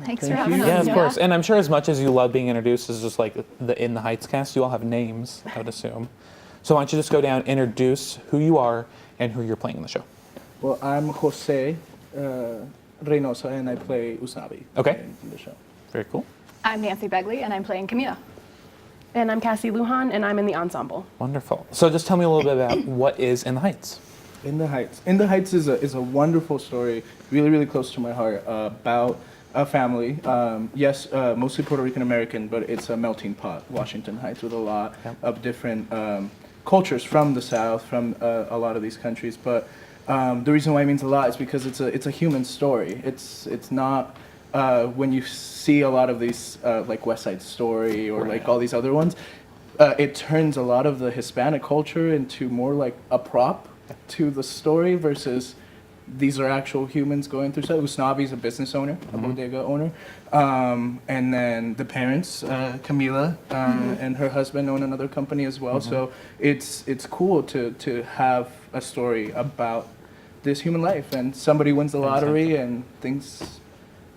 Thanks for having us. Yeah, of course. And I'm sure as much as you love being introduced as just like the In the Heights cast, you all have names, I would assume. So why don't you just go down, introduce who you are and who you're playing in the show. Well, I'm Jose Reynosa, and I play Usnavi in the show. Very cool. I'm Nancy Begley, and I'm playing Camila. And I'm Cassie Lujan, and I'm in the ensemble. Wonderful. So just tell me a little bit about what is In the Heights. In the Heights. In the Heights is a wonderful story, really, really close to my heart, about a family. Yes, mostly Puerto Rican American, but it's a melting pot, Washington Heights, with a lot of different cultures from the South, from a lot of these countries. But the reason why it means a lot is because it's a human story. It's not when you see a lot of these like West Side Story or like all these other ones, it turns a lot of the Hispanic culture into more like a prop to the story versus these are actual humans going through stuff. Usnavi's a business owner, a bodega owner. And then the parents, Camila and her husband own another company as well. So it's cool to have a story about this human life, and somebody wins the lottery and things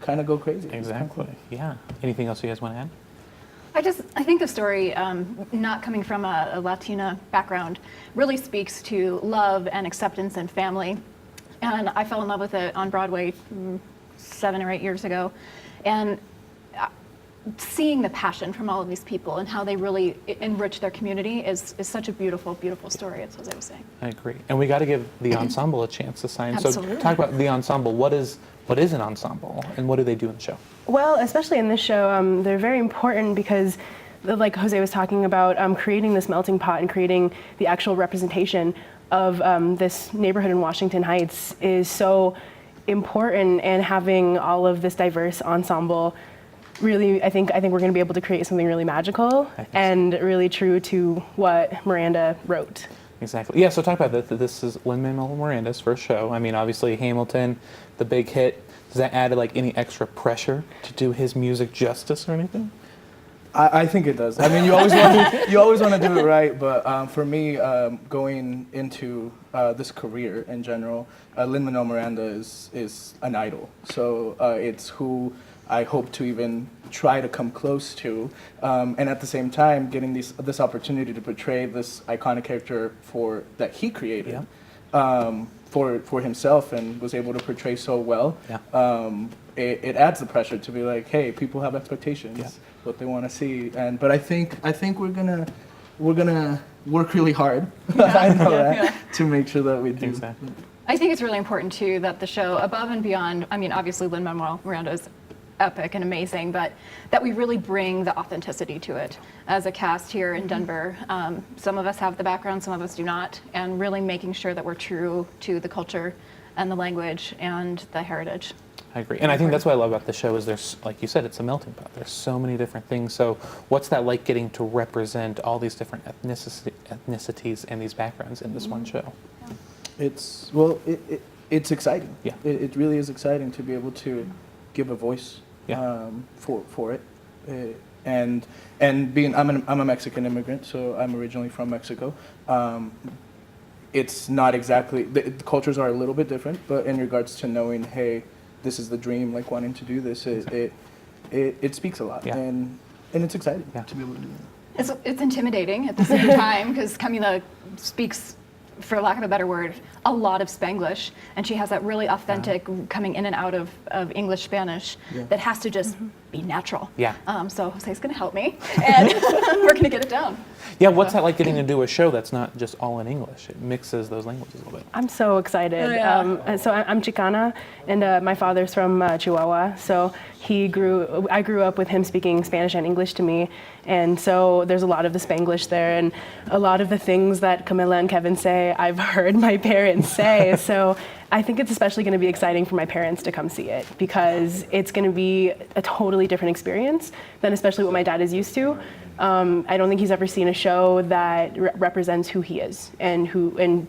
kind of go crazy. Exactly. Yeah. Anything else you guys want to add? I think the story, not coming from a Latina background, really speaks to love and acceptance and family. And I fell in love with it on Broadway 7 or 8 years ago. And seeing the passion from all of these people and how they really enrich their community is such a beautiful, beautiful story, as Jose was saying. I agree. And we got to give the ensemble a chance to shine. Absolutely. So talk about the ensemble. What is an ensemble, and what do they do in the show? Well, especially in this show, they're very important because, like Jose was talking about, creating this melting pot and creating the actual representation of this neighborhood in Washington Heights is so important, and having all of this diverse ensemble really, I think we're going to be able to create something really magical and really true to what Miranda wrote. Exactly. Yeah, so talk about that. This is Lin-Manuel Miranda's first show. I mean, obviously Hamilton, the big hit. Does that add like any extra pressure to do his music justice or anything? I think it does. I mean, you always want to do it right, but for me, going into this career in general, Lin-Manuel Miranda is an idol. So it's who I hope to even try to come close to, and at the same time, getting this opportunity to portray this iconic character that he created for himself and was able to portray so well. It adds the pressure to be like, hey, people have expectations, what they want to see, but I think we're gonna work really hard. I know that to make sure that we do. Exactly. I think it's really important, too, that the show, above and beyond, I mean, obviously Lin-Manuel Miranda is epic and amazing, but that we really bring the authenticity to it as a cast here in Denver. Some of us have the background, some of us do not, and really making sure that we're true to the culture and the language and the heritage. I agree. And I think that's what I love about the show is there's, like you said, it's a melting pot. There's so many different things. So what's that like getting to represent all these different ethnicities and these backgrounds in this one show? It's exciting. Yeah. It really is exciting to be able to give a voice for it, and being I'm a Mexican immigrant, so I'm originally from Mexico. It's not exactly the cultures are a little bit different, but in regards to knowing, hey, this is the dream, like wanting to do this, it speaks a lot, and it's exciting to be able to do that. It's intimidating at the same time because Camila speaks, for lack of a better word, a lot of Spanglish, and she has that really authentic coming in and out of English, Spanish that has to just be natural. Yeah. So Jose's going to help me, and we're going to get it down. Yeah, what's that like getting to do a show that's not just all in English? It mixes those languages a little bit. I'm so excited. So I'm Chicana, and my father's from Chihuahua. So I grew up with him speaking Spanish and English to me, and so there's a lot of the Spanglish there, and a lot of the things that Camila and Kevin say, I've heard my parents say. So I think it's especially going to be exciting for my parents to come see it because it's going to be a totally different experience than especially what my dad is used to. I don't think he's ever seen a show that represents who he is and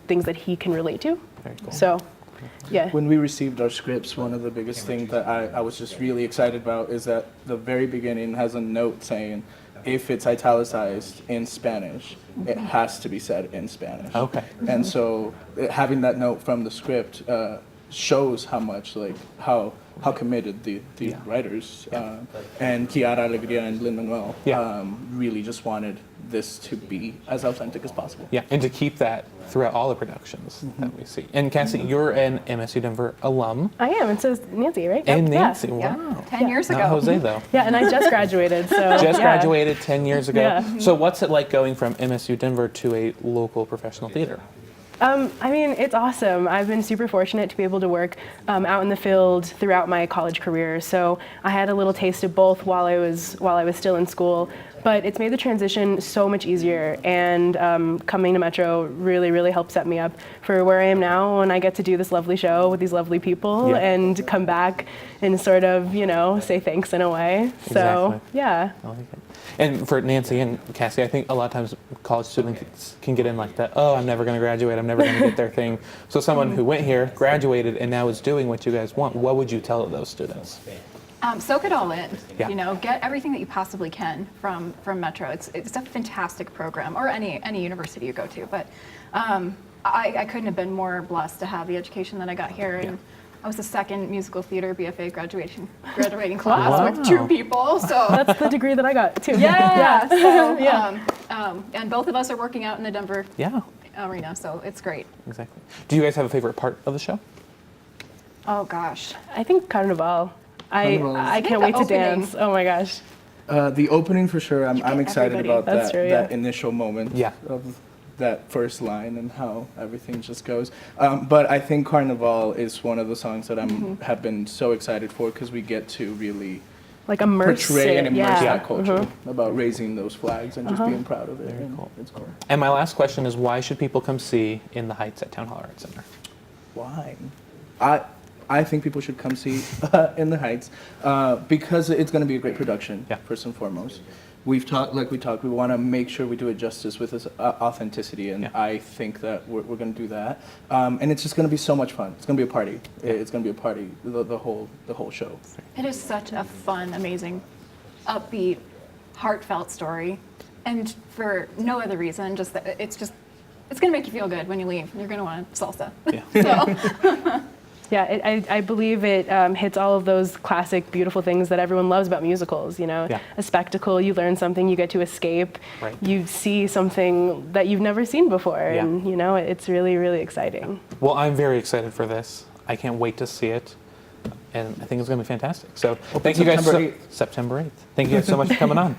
things that he can relate to. Very cool. So, yeah. When we received our scripts, one of the biggest things that I was just really excited about is that the very beginning has a note saying, if it's italicized in Spanish, it has to be said in Spanish. Okay. And so having that note from the script shows how much like how committed the Yeah. writers and Kiara Alegria and Lin Manuel Yeah. really just wanted this to be as authentic as possible. Yeah, and to keep that throughout all the productions that we see. And Cassie, you're an MSU Denver alum. I am, and so is Nancy, right? And Yep, yeah. Nancy, Yeah, wow. 10 years ago. Not Jose, though. Yeah, and I just graduated, so Just yeah. graduated 10 years ago. Yeah. So what's it like going from MSU Denver to a local professional theater? I mean, it's awesome. I've been super fortunate to be able to work out in the field throughout my college career. So I had a little taste of both while I was still in school. But it's made the transition so much easier, and coming to Metro really, really helped set me up for where I am now, when I get to do this lovely show with these lovely people Yeah. and come back and sort of, say thanks in a way. So, Exactly. yeah. I like it. And for Nancy and Cassie, I think a lot of times college students can get in like that, oh, I'm never going to graduate, I'm never going to get their thing. So someone who went here, graduated, and now is doing what you guys want, what would you tell those students? Soak it all in. Yeah. Get everything that you possibly can from Metro. It's a fantastic program, or any university you go to. But I couldn't have been more blessed to have the education that I got here. And I was the second musical theater BFA graduating class Wow. with 2 people. So That's the degree that I got, too. yeah. So, Yeah. and both of us are working out in the Denver Yeah, arena, so it's great. exactly. Do you guys have a favorite part of the show? Oh gosh. I think Carnival. Carnival is- I think can't the wait to opening. dance. Oh my gosh. The opening for sure. I'm excited everybody. about That's that true, yeah. that initial moment Yeah. of that first line and how everything just goes. But I think Carnival is one of the songs that have been so excited for, because we get to really Like immerse portray and it. immerse Yeah. that culture about raising those flags and just being proud of it. Very and cool. It's cool. And my last question is, why should people come see In the Heights at Town Hall Arts Center? Why? I think people should come see In the Heights because it's going to be a great production. Yeah. First and foremost, we want to make sure we do it justice with this authenticity, and Yeah. I think that we're going to do that. And it's just going to be so much fun. It's going to be a party. It's going to be a party. The whole show. It is such a fun, amazing, upbeat, heartfelt story, and for no other reason, just that it's going to make you feel good when you leave. You're going to want salsa. Yeah. So Yeah, I believe it hits all of those classic, beautiful things that everyone loves about musicals. Yeah. A spectacle, you learn something, you get to escape, Right. you see something that you've never seen before, Yeah. and it's really, really exciting. Well, I'm very excited for this. I can't wait to see it. And I think it's going to be fantastic. So thank you guys. September 8th. September 8th. Thank you guys so much for coming on.